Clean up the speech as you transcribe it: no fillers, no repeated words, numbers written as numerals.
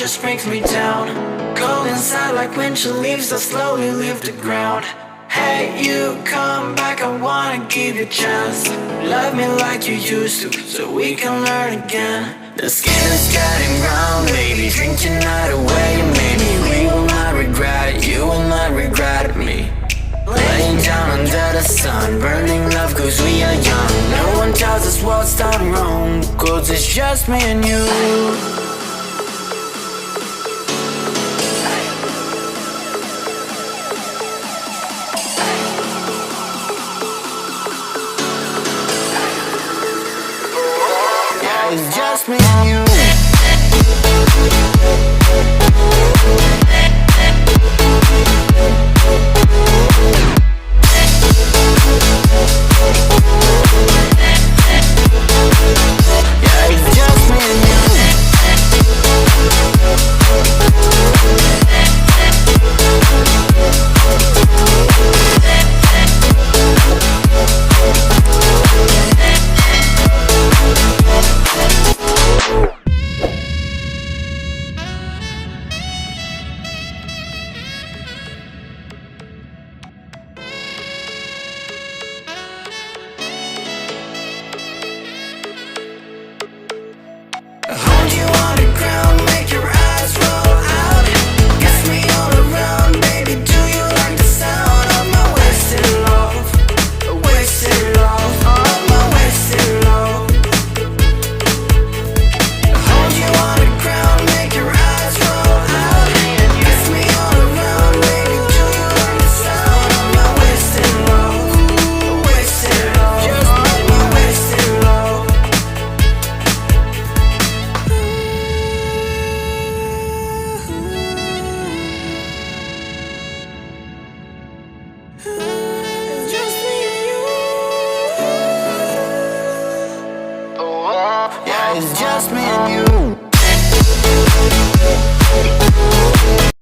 just brings me down. Cold inside like windshield leaves that slowly leave the ground. Hey, you come back, I wanna give you a chance. Love me like you used to, so we can learn again. The skin is getting brown, baby, drink your night away. You made me, we will not regret it, you will not regret me. Laying down under the sun, burning love cause we are young. No one tells us what's done wrong, cause it's just me and you. It's just me and you. Yeah, it's just me and you. Hold you on the ground, make your eyes roll out. Kiss me all around, baby, do you like the sound of my wasted love? Wasted love, of my wasted love. Hold you on the ground, make your eyes roll out. Kiss me all around, baby, do you like the sound of my wasted love? Wasted love, just my wasted love. It's just me and you. Yeah, it's just me and you.